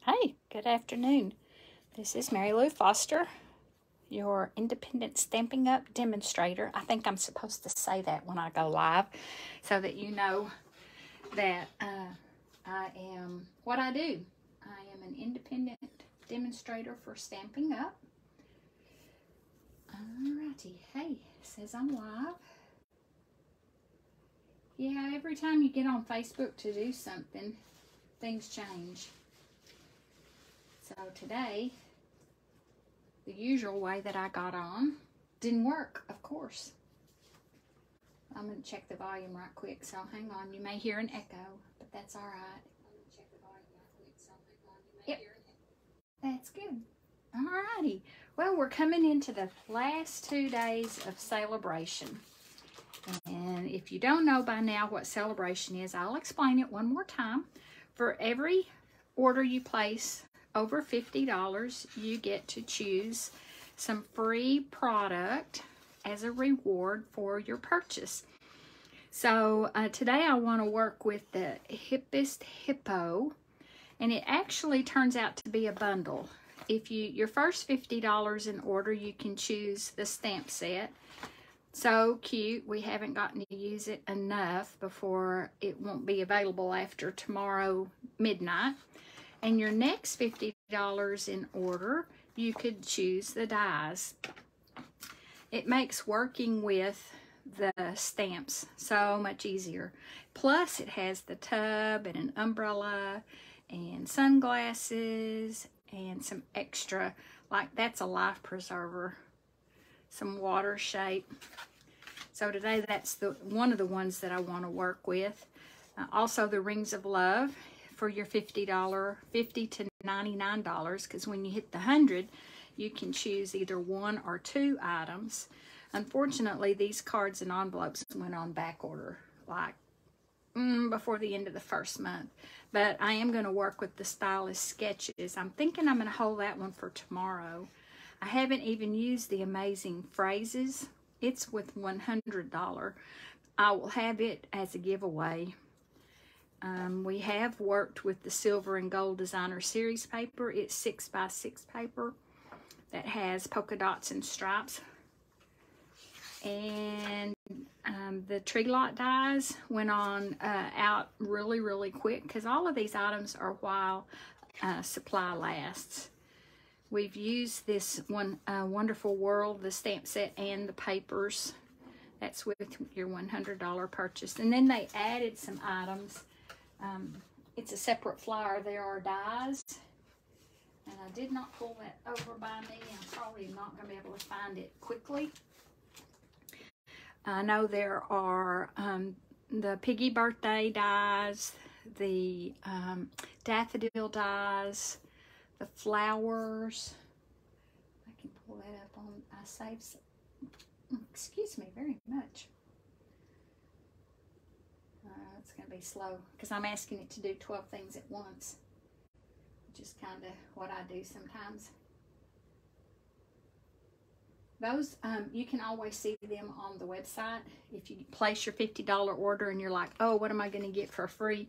Hey, good afternoon. This is Mary Lou Foster, your independent Stampin' Up! Demonstrator. I think I'm supposed to say that when I go live so that you know that I am what I do. I am an independent demonstrator for Stampin' Up! Alrighty, hey, it says I'm live. Yeah, every time you get on Facebook to do something, things change. So today, the usual way that I got on didn't work, of course. I'm going to check the volume right quick, so hang on. You may hear an echo, but that's all right. I'm going to check the volume right quick, so hang on. You may hear an echo. That's good. All righty. Well, we're coming into the last 2 days of Sale-a-bration. And if you don't know by now what Sale-a-bration is, I'll explain it one more time. For every order you place over $50, you get to choose some free product as a reward for your purchase. So today I want to work with the Hippest Hippo, and it actually turns out to be a bundle. If your first $50 in order, you can choose the stamp set. So cute. We haven't gotten to use it enough before it won't be available after tomorrow midnight. And your next $50 in order, you could choose the dies. It makes working with the stamps so much easier. Plus, it has the tub and an umbrella and sunglasses and some extra, like that's a life preserver, some water shape. So today, that's one of the ones that I want to work with. Also, the Rings of Love for your $50 to $99, because when you hit the 100, you can choose either 1 or 2 items. Unfortunately, these cards and envelopes went on back order like before the end of the first month. But I am going to work with the Stylist Sketches. I'm thinking I'm going to hold that one for tomorrow. I haven't even used the Amazing Phrases. It's with $100. I will have it as a giveaway. We have worked with the Silver and Gold Designer Series paper. It's 6x6 paper that has polka dots and stripes. And the Tree Lot dies went on out really quick, because all of these items are while supply lasts. We've used this one, Wonderful World, the stamp set, and the papers. That's with your $100 purchase. And then they added some items. It's a separate flyer. There are dies, and I did not pull that over by me. I'm probably not going to be able to find it quickly. I know there are the Piggy Birthday dies, the Daffodil dies, the flowers. I can pull that up on, I saved some, excuse me very much. It's going to be slow because I'm asking it to do 12 things at once, which is kind of what I do sometimes. Those, you can always see them on the website. If you place your $50 order and you're like, oh, what am I going to get for free?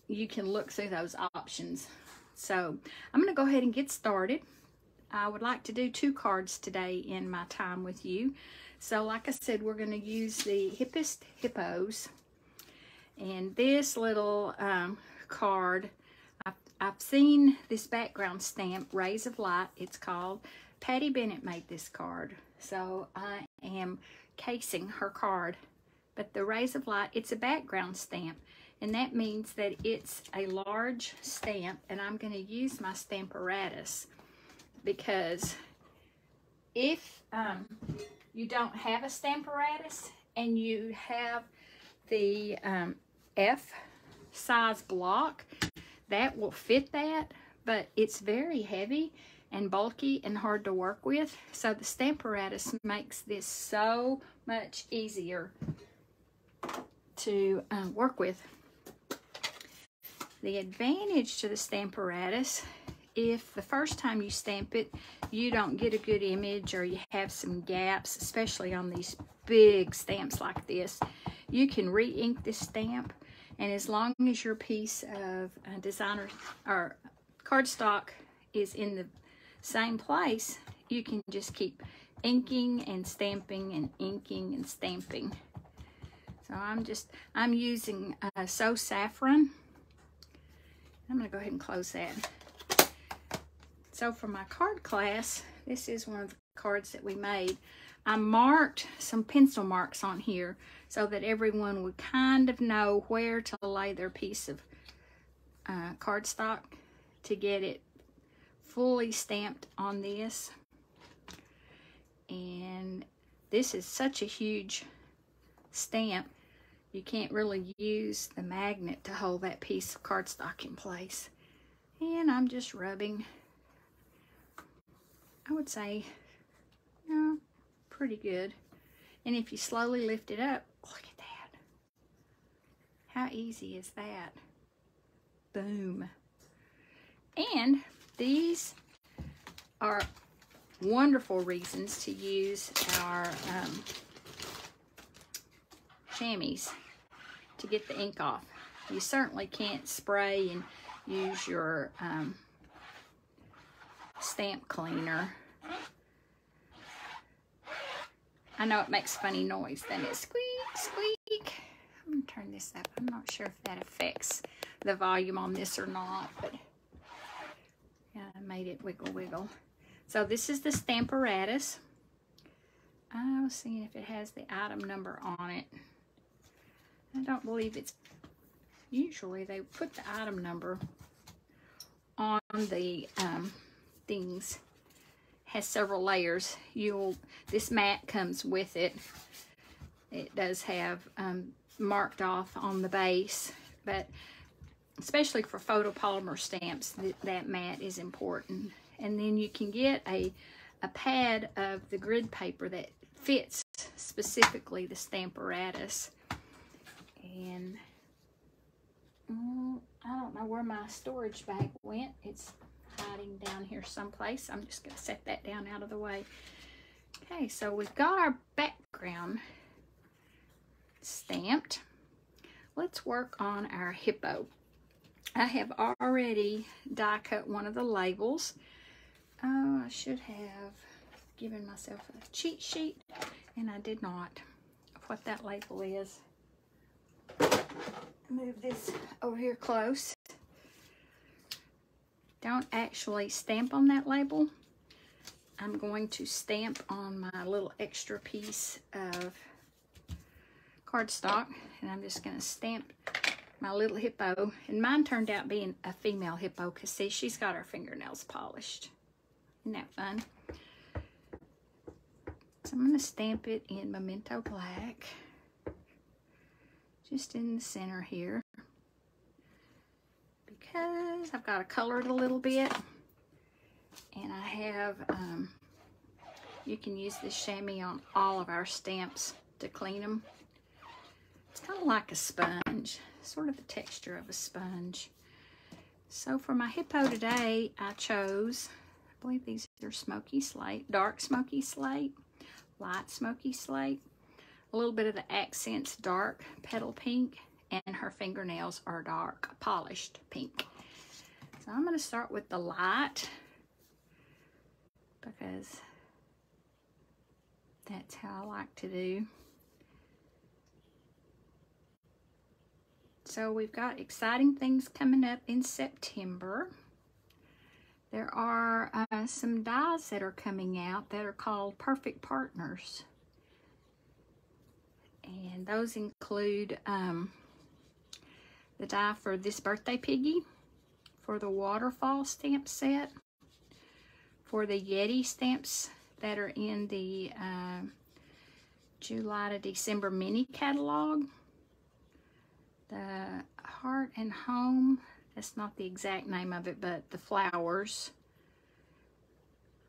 You can look through those options. So I'm going to go ahead and get started. I would like to do 2 cards today in my time with you. So like I said, we're going to use the Hippest Hippos. And this little card, I've seen this background stamp, Rays of Light, it's called. Patty Bennett made this card. So I am casing her card. But the Rays of Light, it's a background stamp. And that means that it's a large stamp. And I'm going to use my Stamparatus. Because if you don't have a Stamparatus and you have the F size block, that will fit that, but it's very heavy and bulky and hard to work with. So the Stamparatus makes this so much easier to work with. The advantage to the Stamparatus, if the first time you stamp it, you don't get a good image or you have some gaps, especially on these big stamps like this, you can re-ink this stamp, and as long as your piece of designer or cardstock is in the same place, you can just keep inking and stamping and inking and stamping. So I'm using So Saffron. I'm going to go ahead and close that. So for my card class, this is one of the cards that we made. I marked some pencil marks on here so that everyone would kind of know where to lay their piece of cardstock to get it fully stamped on this. And this is such a huge stamp, you can't really use the magnet to hold that piece of cardstock in place. And I'm just rubbing, I would say, pretty good. And if you slowly lift it up, look at that. How easy is that? Boom. And these are wonderful reasons to use our chamois to get the ink off. You certainly can't spray and use your stamp cleaner. I know it makes funny noise, then it squeak, squeak. I'm gonna turn this up. I'm not sure if that affects the volume on this or not, but yeah, I made it wiggle wiggle. So this is the Stamparatus. I was seeing if it has the item number on it. I don't believe it's, usually they put the item number on the things. Has several layers. This mat comes with it. It does have marked off on the base, but especially for photopolymer stamps, that mat is important. And then you can get a pad of the grid paper that fits specifically the Stamparatus. And I don't know where my storage bag went. It's hiding down here someplace. I'm just going to set that down out of the way. Okay, so we've got our background stamped. Let's work on our hippo. I have already die cut one of the labels. Oh, I should have given myself a cheat sheet, and I did not, of what that label is. Move this over here close. Don't actually stamp on that label. I'm going to stamp on my little extra piece of cardstock, and I'm just going to stamp my little hippo. And mine turned out being a female hippo, because see, she's got her fingernails polished. Isn't that fun? So I'm going to stamp it in Memento Black, just in the center here, because I've got to color it a little bit. And I have, you can use this chamois on all of our stamps to clean them. It's kind of like a sponge, sort of the texture of a sponge. So for my hippo today, I chose, I believe these are smoky slate, dark smoky slate, light smoky slate, a little bit of the accents dark petal pink, and her fingernails are dark polished pink. So I'm going to start with the light, because that's how I like to do. So we've got exciting things coming up in September. There are some dies that are coming out that are called Perfect Partners. And those include the die for This Birthday Piggy, for the Waterfall stamp set, for the Yeti stamps that are in the July to December mini catalog. The Heart and Home, that's not the exact name of it, but the flowers.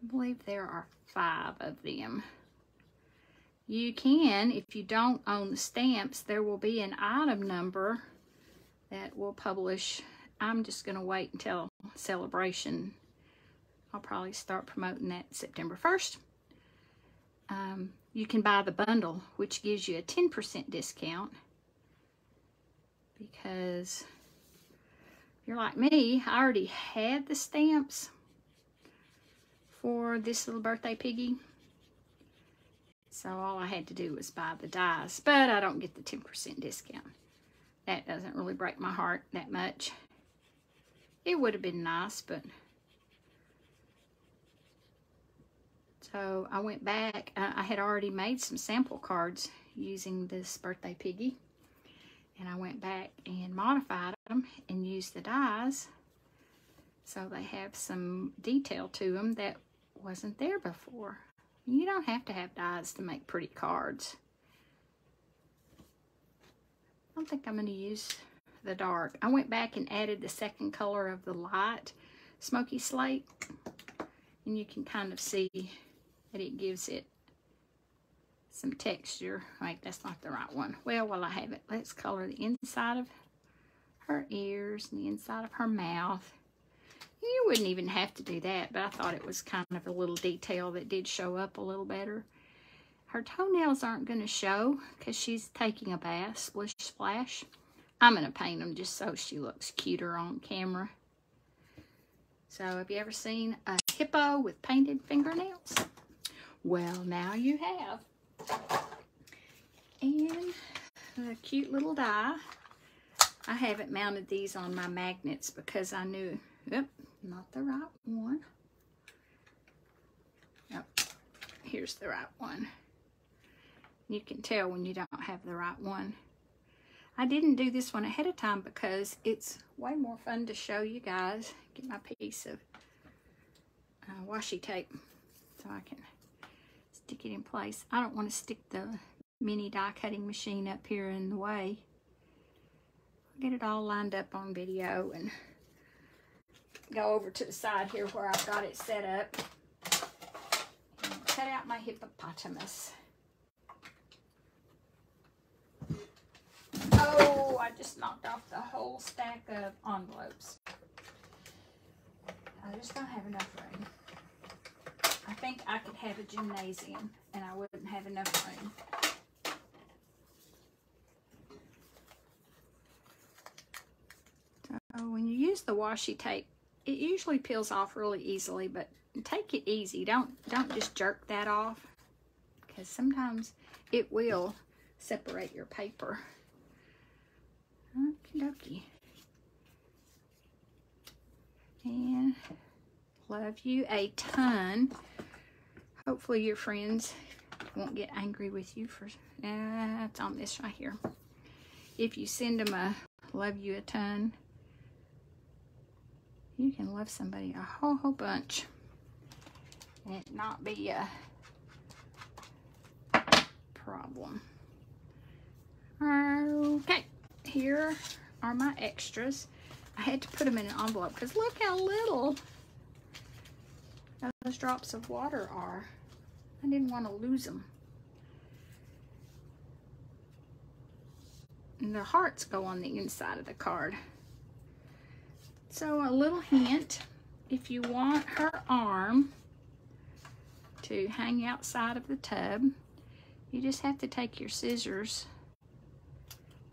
I believe there are 5 of them. You can, if you don't own the stamps, there will be an item number that will publish. I'm just going to wait until Sale-a-bration. I'll probably start promoting that September 1st. You can buy the bundle, which gives you a 10% discount, because If you're like me, I already had the stamps for this little birthday piggy. So all I had to do was buy the dies, but I don't get the 10% discount. That doesn't really break my heart that much. It would have been nice, but... So I went back. I had already made some sample cards using this birthday piggy. And I went back and modified them and used the dies. So they have some detail to them that wasn't there before. You don't have to have dies to make pretty cards. I don't think I'm going to use the dark. I went back and added the second color of the light smoky slate. And you can kind of see that it gives it some texture. Wait, that's not the right one. Well, while I have it, let's color the inside of her ears and the inside of her mouth. You wouldn't even have to do that, but I thought it was kind of a little detail that did show up a little better. Her toenails aren't going to show because she's taking a bath, splish splash. I'm going to paint them just so she looks cuter on camera. So have you ever seen a hippo with painted fingernails? Well, now you have. And the cute little die. I haven't mounted these on my magnets because I knew, yep, not the right one. Yep, here's the right one. You can tell when you don't have the right one. I didn't do this one ahead of time because it's way more fun to show you guys. Get my piece of washi tape so I can stick it in place. I don't want to stick the mini die cutting machine up here in the way. I'll get it all lined up on video and go over to the side here where I've got it set up. And cut out my hippopotamus. Oh, I just knocked off the whole stack of envelopes. I just don't have enough room. I think I could have a gymnasium and I wouldn't have enough room. So when you use the washi tape, it usually peels off really easily, but take it easy. Don't just jerk that off because sometimes it will separate your paper. Okie dokie. And love you a ton. Hopefully your friends won't get angry with you for, it's on this right here. If you send them a love you a ton, you can love somebody a whole bunch and it not be a problem. Okay, here are my extras. I had to put them in an envelope because look how little those drops of water are. I didn't want to lose them. And the hearts go on the inside of the card. So a little hint, if you want her arm to hang outside of the tub, you just have to take your scissors,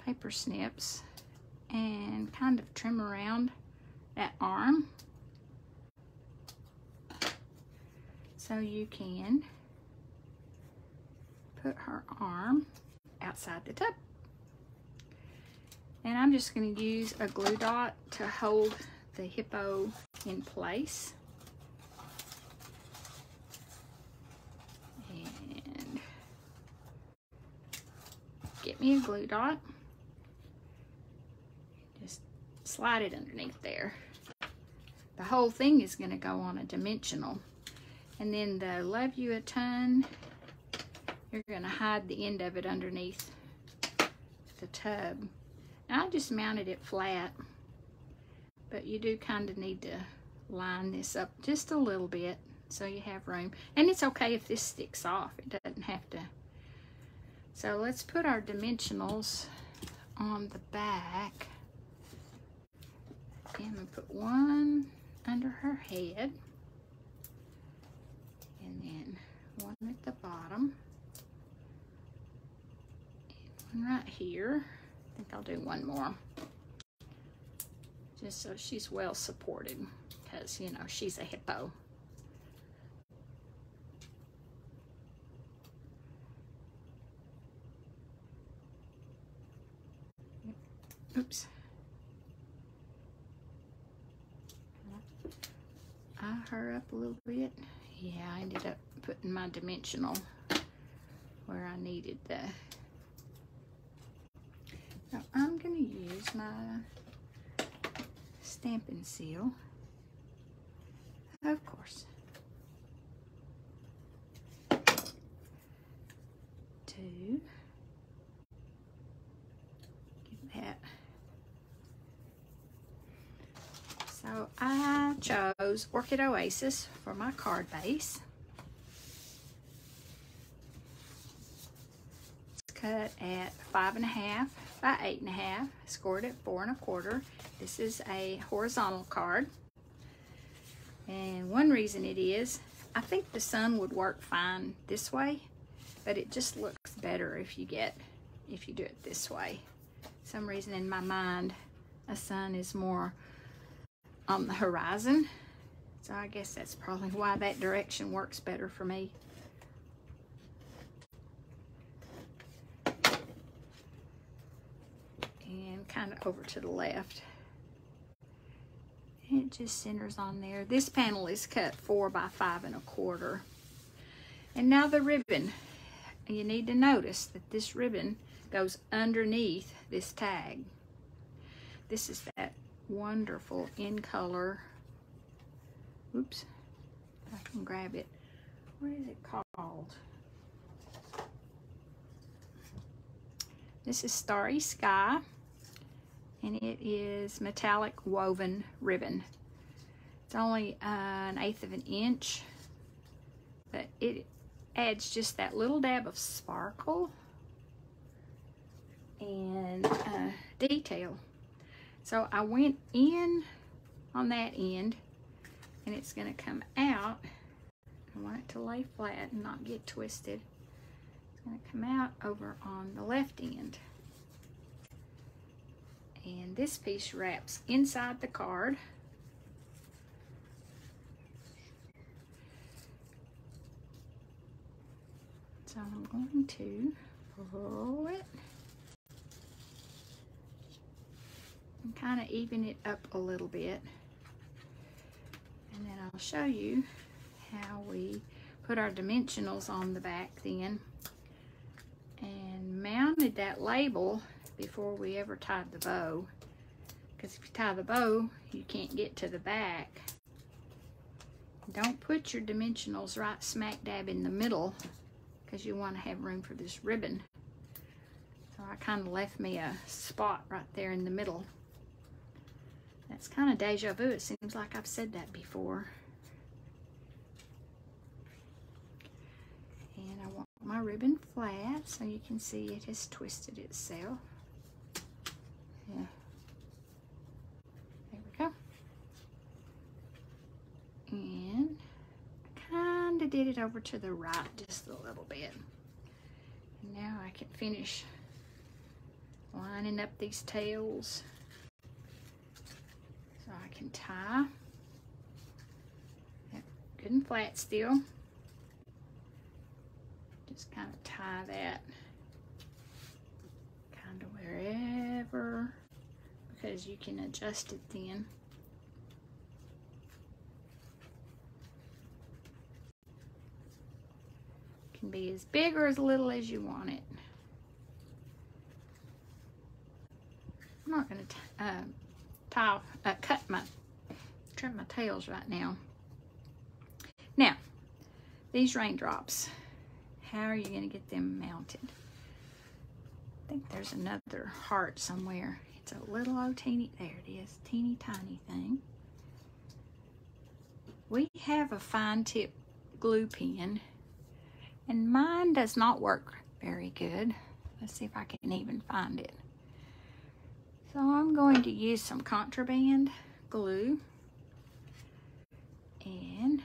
paper snips, and kind of trim around that arm so you can put her arm outside the tub. And I'm just going to use a glue dot to hold the hippo in place. And get me a glue dot. Just slide it underneath there. The whole thing is going to go on a dimensional. And then the love you a ton, you're going to hide the end of it underneath the tub. And I just mounted it flat, but you do kind of need to line this up just a little bit so you have room. And it's okay if this sticks off, it doesn't have to. So let's put our dimensionals on the back. And I'm going to put one under her head, and then one at the bottom, and one right here. I think I'll do one more. just so she's well supported, because, you know, she's a hippo. Oops. Eye her up a little bit. Yeah, I ended up putting my dimensional where I needed the. Now I'm going to use my stamping seal, of course, to get that. So I chose Orchid Oasis for my card base. It's cut at 5.5 by 8.5, scored at 4 1/4. This is a horizontal card. And one reason it is, I think the sun would work fine this way, but it just looks better if you do it this way. For some reason in my mind, a sun is more on the horizon, so I guess that's probably why that direction works better for me. And kind of over to the left. It just centers on there. This panel is cut 4 by 5 1/4. And now the ribbon. You need to notice that this ribbon goes underneath this tag. This is that wonderful in color. Oops, I can grab it. What is it called? This is Starry Sky, and it is metallic woven ribbon. It's only 1/8 of an inch, but it adds just that little dab of sparkle and detail. So I went in on that end, and it's going to come out. I want it to lay flat and not get twisted. It's going to come out over on the left end. And this piece wraps inside the card. So I'm going to pull it and kind of even it up a little bit. And then I'll show you how we put our dimensionals on the back then and mounted that label before we ever tied the bow. Because if you tie the bow, you can't get to the back. Don't put your dimensionals right smack dab in the middle, because you want to have room for this ribbon. So I kind of left me a spot right there in the middle. That's kind of deja vu. It seems like I've said that before. And I want my ribbon flat so you can see it has twisted itself. Yeah. There we go. And I kind of did it over to the right just a little bit. And now I can finish lining up these tails. So I can tie. Yep, good and flat still. Just kind of tie that kind of wherever, because you can adjust it then. It can be as big or as little as you want it. I'm not going to trim my tails right now. Now, these raindrops, how are you going to get them mounted? I think there's another heart somewhere. It's a little old teeny, there it is, teeny tiny thing. We have a fine tip glue pen, and mine does not work very good. Let's see if I can even find it. So I'm going to use some contraband glue and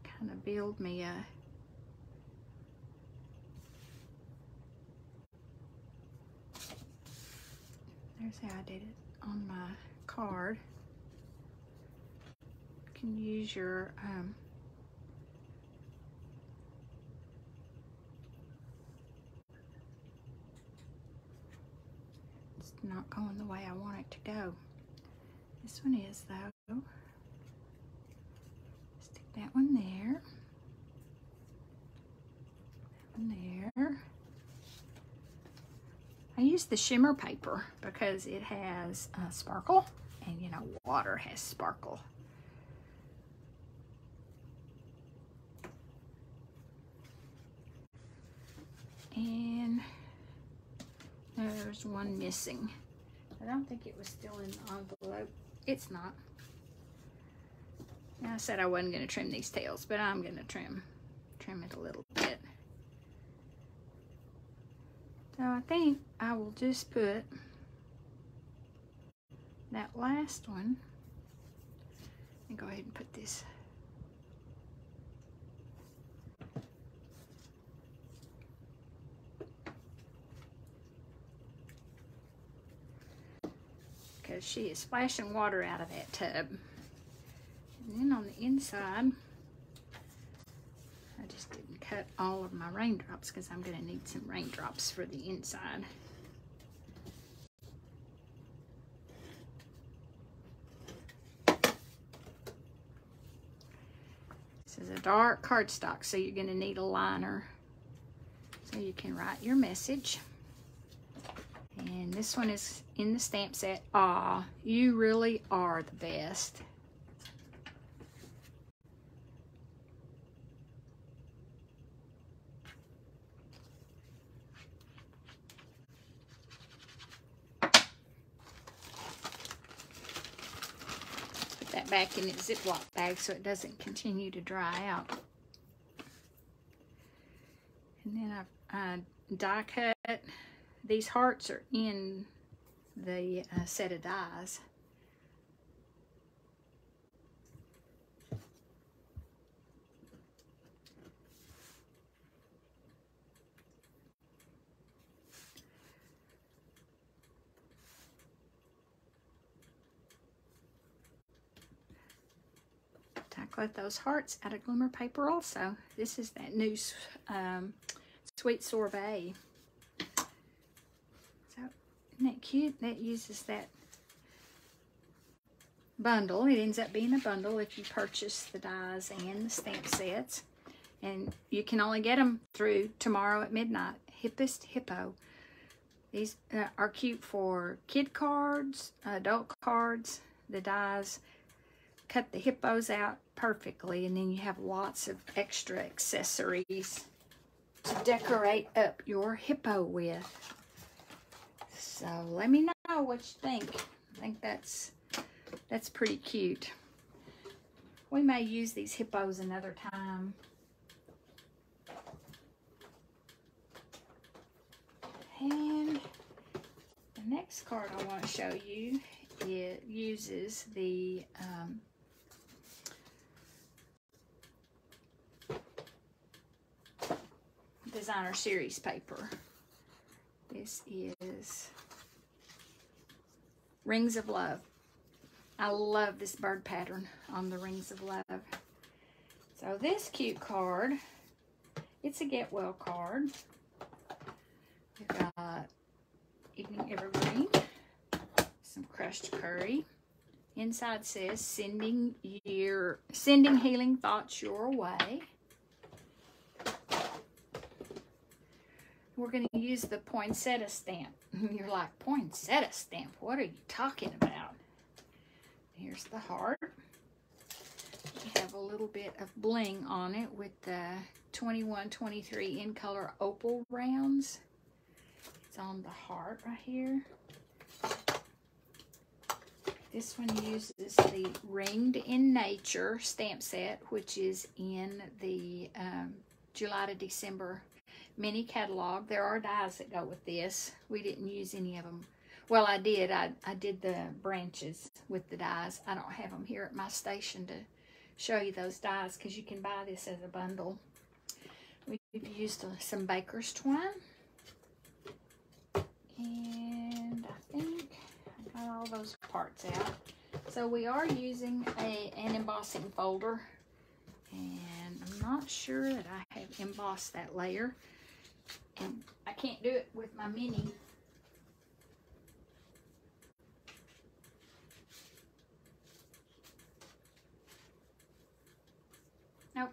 kind of build me a there's how I did it on my card. can use your it's not going the way I want it to go. This one is though. Stick that one there. That one there. I use the shimmer paper because it has sparkle, and you know, water has sparkle. And there's one missing. I don't think it was still in the envelope. It's not. Now, I said I wasn't going to trim these tails, but I'm going to trim it a little bit. So I think I will just put that last one, and go ahead and put this. Because she is splashing water out of that tub. And then on the inside, I just didn't cut all of my raindrops because I'm going to need some raindrops for the inside. This is a dark cardstock, so you're going to need a liner so you can write your message. And this one is in the stamp set. Aw, you really are the best. Put that back in its Ziploc bag so it doesn't continue to dry out. And then I die cut. These hearts are in the set of dies. Die cut those hearts out of glimmer paper also. This is that new Sweet Sorbet. Isn't that cute? That uses that bundle. It ends up being a bundle if you purchase the dies and the stamp sets. And you can only get them through tomorrow at midnight. Hippest Hippo. These are cute for kid cards, adult cards. The dies cut the hippos out perfectly, and then you have lots of extra accessories to decorate up your hippo with. So let me know what you think. I think that's pretty cute. We may use these hippos another time. And the next card I want to show you, it uses the designer series paper. This is Rings of Love. I love this bird pattern on the Rings of Love. So this cute card, it's a get well card. We've got Evening Evergreen, some crushed curry. Inside says sending healing thoughts your way. We're going to use the poinsettia stamp. You're like, poinsettia stamp? What are you talking about? Here's the heart. We have a little bit of bling on it with the 21-23 in color opal rounds. It's on the heart right here. This one uses the Ringed in Nature stamp set, which is in the July to December mini catalog. There are dies that go with this. We didn't use any of them. Well, I did. I did the branches with the dies. I don't have them here at my station to show you those dies because you can buy this as a bundle. We've used some baker's twine. And I think I got all those parts out. So we are using an embossing folder. And I'm not sure that I have embossed that layer. And I can't do it with my mini. Nope.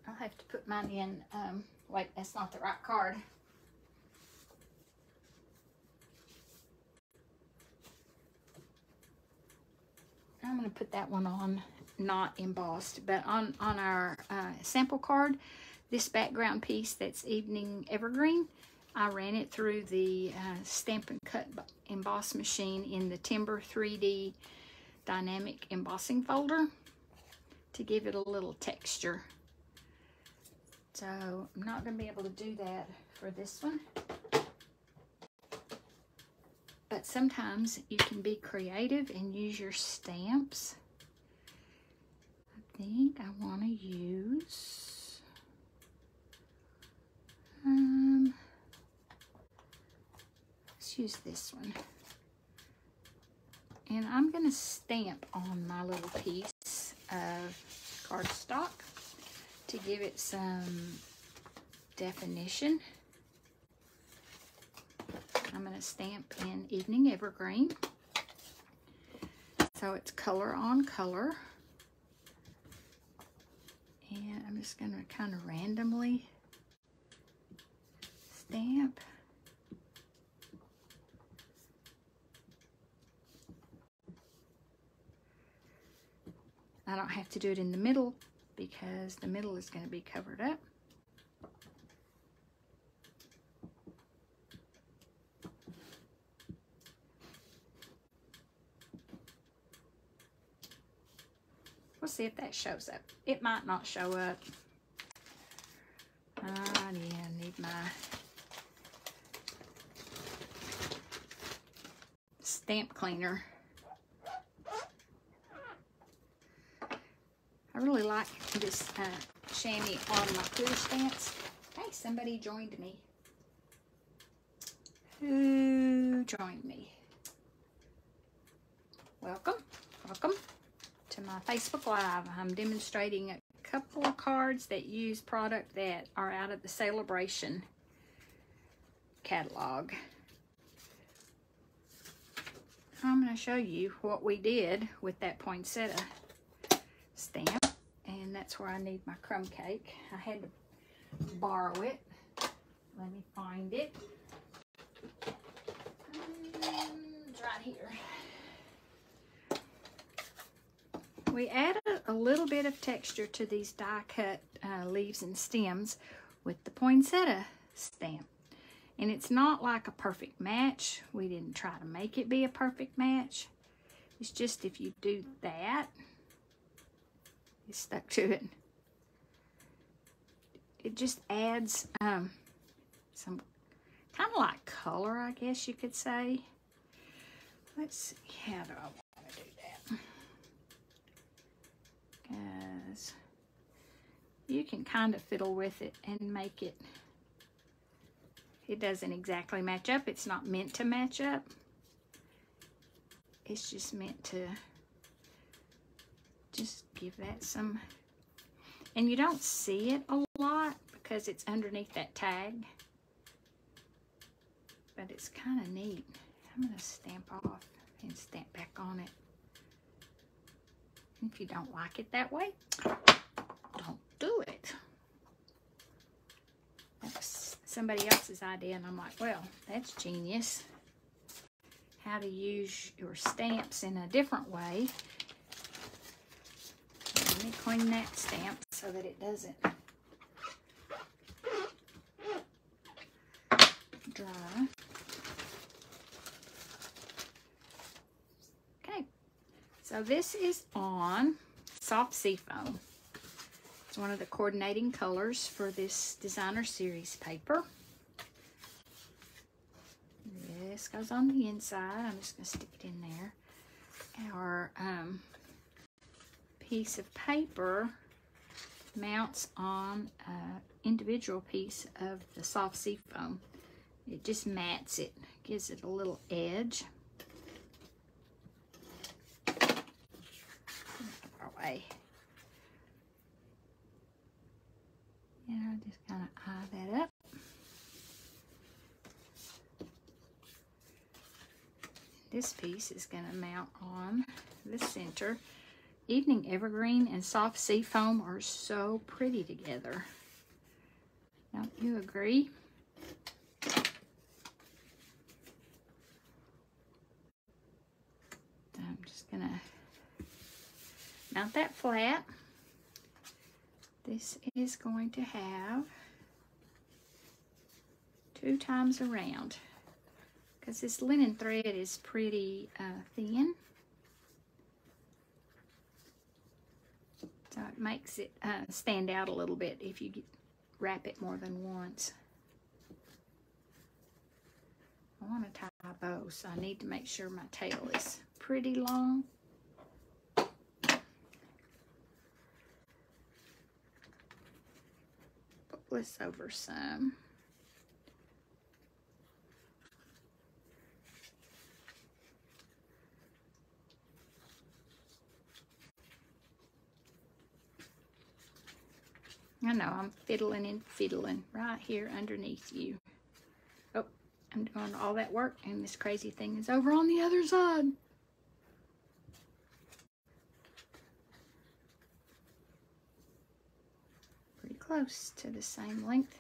I'll have to put mine in. Wait, that's not the right card. I'm going to put that one on, not embossed, but on our sample card, this background piece that's Evening Evergreen, I ran it through the Stamp and Cut emboss machine in the Timber 3D dynamic embossing folder to give it a little texture. So I'm not going to be able to do that for this one. But sometimes you can be creative and use your stamps. I think I want to use, let's use this one. And I'm going to stamp on my little piece of cardstock to give it some definition. I'm going to stamp in Evening Evergreen. So it's color on color. And I'm just going to kind of randomly stamp. I don't have to do it in the middle because the middle is going to be covered up. We'll see if that shows up. It might not show up. I need my stamp cleaner. I really like this chamois on my clear stamps. Hey, somebody joined me. Who joined me? Welcome, welcome to my Facebook Live. I'm demonstrating a couple of cards that use product that are out of the Sale-a-bration catalog. I'm going to show you what we did with that poinsettia stamp, and that's where I need my crumb cake. I had to borrow it. Let me find it. It's right here. We added a little bit of texture to these die cut leaves and stems with the poinsettia stamp. And it's not like a perfect match. We didn't try to make it be a perfect match. It's just if you do that, it's stuck to it. It just adds some kind of like color, I guess you could say. Let's see, how do I want to do that? Because you can kind of fiddle with it and make it, it doesn't exactly match up. It's not meant to match up. It's just meant to just give that some, and you don't see it a lot because it's underneath that tag, but it's kind of neat. I'm going to stamp off and stamp back on it. If you don't like it that way, don't do it. That was somebody else's idea, and I'm like, well, that's genius. How to use your stamps in a different way. Let me clean that stamp so that it doesn't dry. Okay, so this is on soft seafoam. It's one of the coordinating colors for this designer series paper. This goes on the inside. I'm just going to stick it in there. Our piece of paper mounts on an individual piece of the soft seafoam. It just mats it, gives it a little edge. way. And I just kind of eye that up. This piece is going to mount on the center. Evening Evergreen and Soft Sea Foam are so pretty together. Don't you agree? I'm just going to mount that flat. This is going to have 2 times around because this linen thread is pretty thin. So it makes it stand out a little bit if you wrap it more than once. I want to tie a bow, so I need to make sure my tail is pretty long. Put this over some. I know, I'm fiddling and fiddling right here underneath you. Oh, I'm doing all that work and this crazy thing is over on the other side. Pretty close to the same length.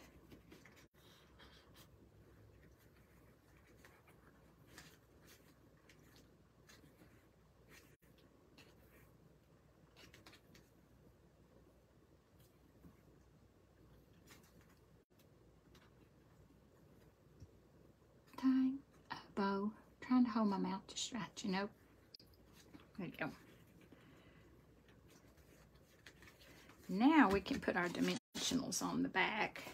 Tying a bow, trying to hold my mouth just right, you know. There you go. Now we can put our dimensionals on the back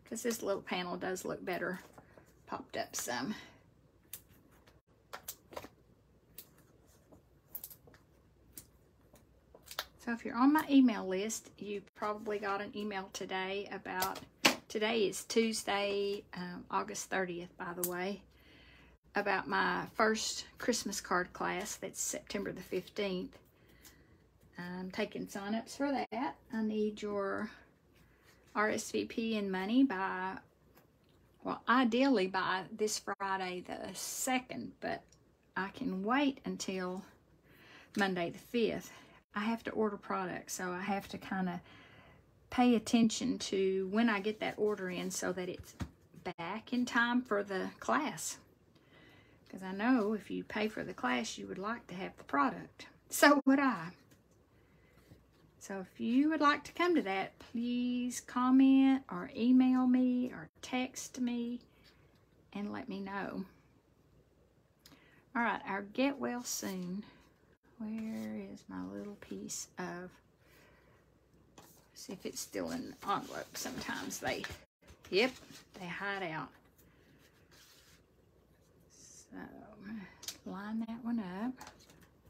because this little panel does look better popped up some. So if you're on my email list, you probably got an email today about, today is Tuesday, August 30th, by the way, about my first Christmas card class. That's September the 15th. I'm taking sign-ups for that. I need your RSVP and money by, well, ideally by this Friday the 2nd, but I can wait until Monday the 5th. I have to order products, so I have to kind of pay attention to when I get that order in so that it's back in time for the class. Because I know if you pay for the class, you would like to have the product. So would I. So if you would like to come to that, please comment or email me or text me and let me know. All right, our get well soon. Where is my little piece of, see if it's still in the envelope. Sometimes they, yep, they hide out. So line that one up.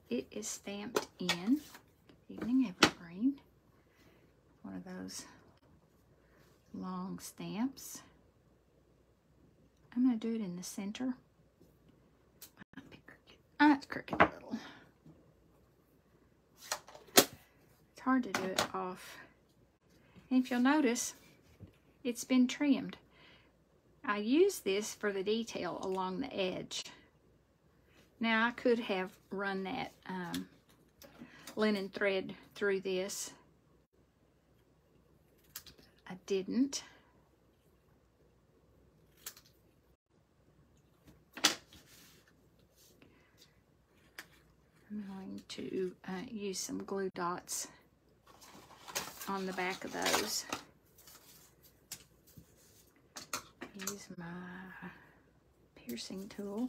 It is stamped in Evening Evergreen. One of those long stamps. I'm going to do it in the center. Might be crooked. Ah, it's crooked a little. It's hard to do it off. And if you'll notice, it's been trimmed. I use this for the detail along the edge. Now I could have run that linen thread through this. I didn't. I'm going to use some glue dots on the back of those. Use my piercing tool.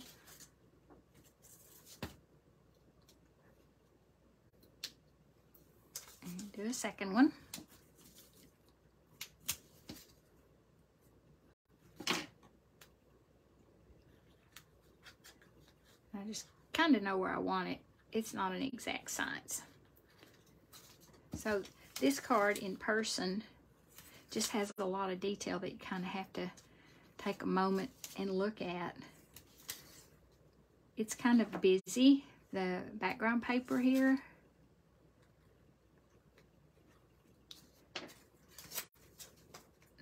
And do a second one. I just kind of know where I want it. It's not an exact science. So this card in person just has a lot of detail that you kind of have to take a moment and look at. It's kind of busy, the background paper here.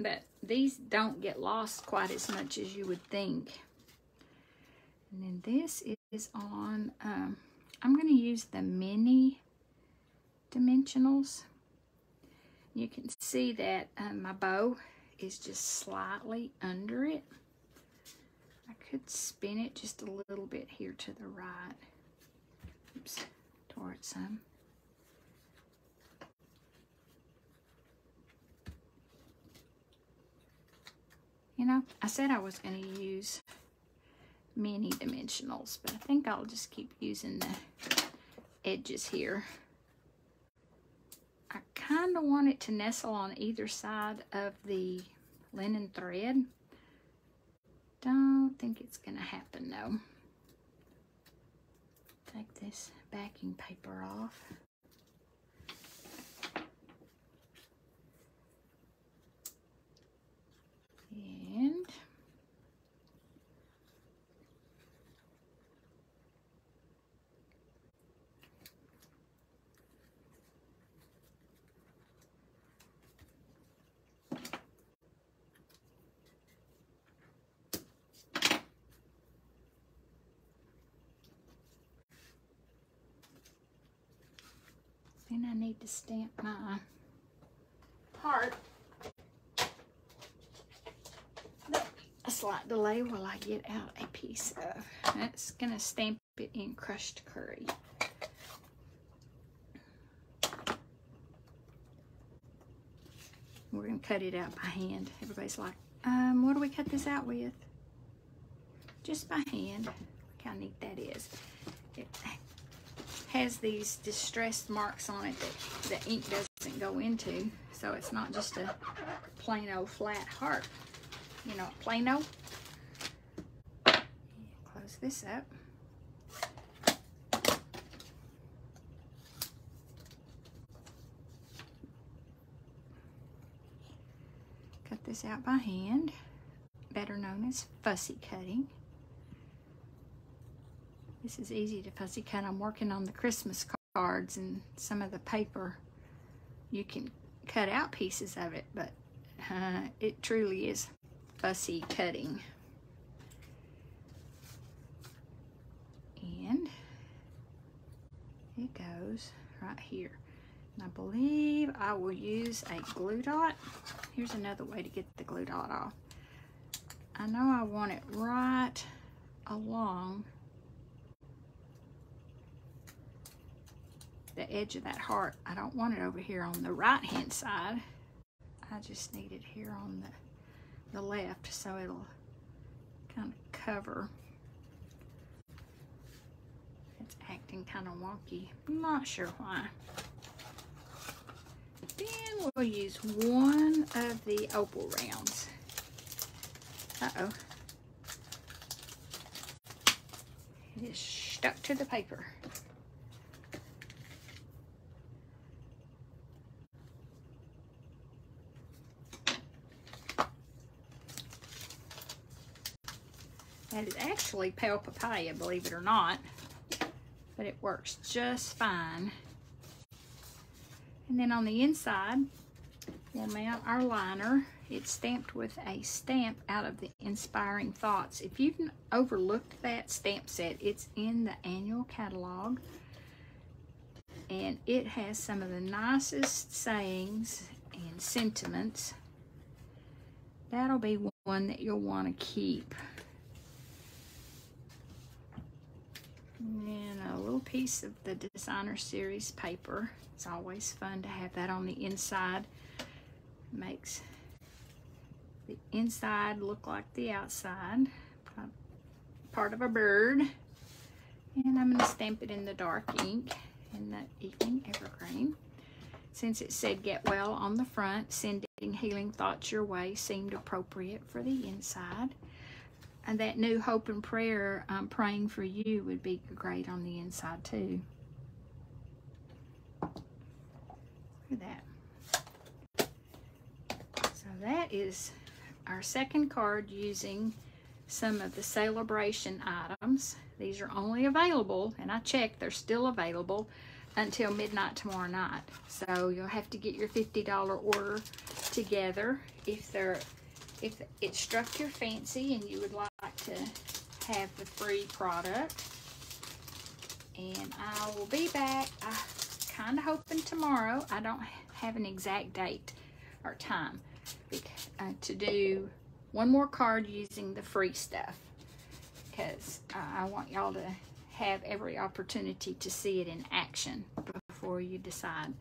that these don't get lost quite as much as you would think. And then this is on, I'm going to use the mini dimensionals. You can see that my bow is just slightly under it. I could spin it just a little bit here to the right. Oops, tore it some. You know, I said I was going to use mini dimensionals, but I think I'll just keep using the edges here. I kind of want it to nestle on either side of the linen thread. Don't think it's going to happen though. Take this backing paper off. And then I need to stamp my part. A slight delay while I get out a piece of. That's gonna stamp it in crushed curry. We're gonna cut it out by hand. Everybody's like, what do we cut this out with? Just by hand. Look how neat that is. It has these distressed marks on it that the ink doesn't go into, so it's not just a plain old flat heart. You know, Plano. Close this up. Cut this out by hand, better known as fussy cutting. This is easy to fussy cut. I'm working on the Christmas cards and some of the paper. You can cut out pieces of it, but it truly is fussy cutting. And it goes right here. And I believe I will use a glue dot. Here's another way to get the glue dot off. I know I want it right along the edge of that heart. I don't want it over here on the right hand side. I just need it here on the left, so it'll kind of cover. It's acting kind of wonky. I'm not sure why. Then we'll use one of the opal rounds. Uh-oh. It is stuck to the paper. That is actually pale papaya, believe it or not, but it works just fine. And then on the inside, we'll mount our liner. It's stamped with a stamp out of the Inspiring Thoughts. If you've overlooked that stamp set, it's in the annual catalog. And it has some of the nicest sayings and sentiments. That'll be one that you'll want to keep. And a little piece of the Designer Series paper. It's always fun to have that on the inside. Makes the inside look like the outside. Part of a bird. And I'm going to stamp it in the dark ink in the Evening Evergreen. Since it said get well on the front, sending healing thoughts your way seemed appropriate for the inside. And that new hope and prayer, I'm praying for you, would be great on the inside too. Look at that. So that is our second card using some of the Sale-a-bration items. These are only available, and I checked, they're still available until midnight tomorrow night. So you'll have to get your $50 order together if it struck your fancy and you would like to have the free product. And I will be back, I'm kind of hoping tomorrow. I don't have an exact date or time to do one more card using the free stuff, because I want y'all to have every opportunity to see it in action before you decide.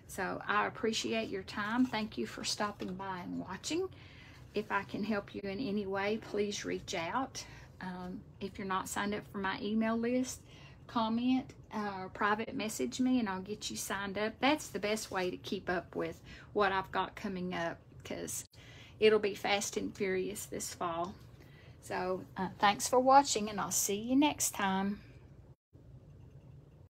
So I appreciate your time. Thank you for stopping by and watching. If I can help you in any way, please reach out. If you're not signed up for my email list, comment or private message me and I'll get you signed up. That's the best way to keep up with what I've got coming up, because it'll be fast and furious this fall. So thanks for watching, and I'll see you next time.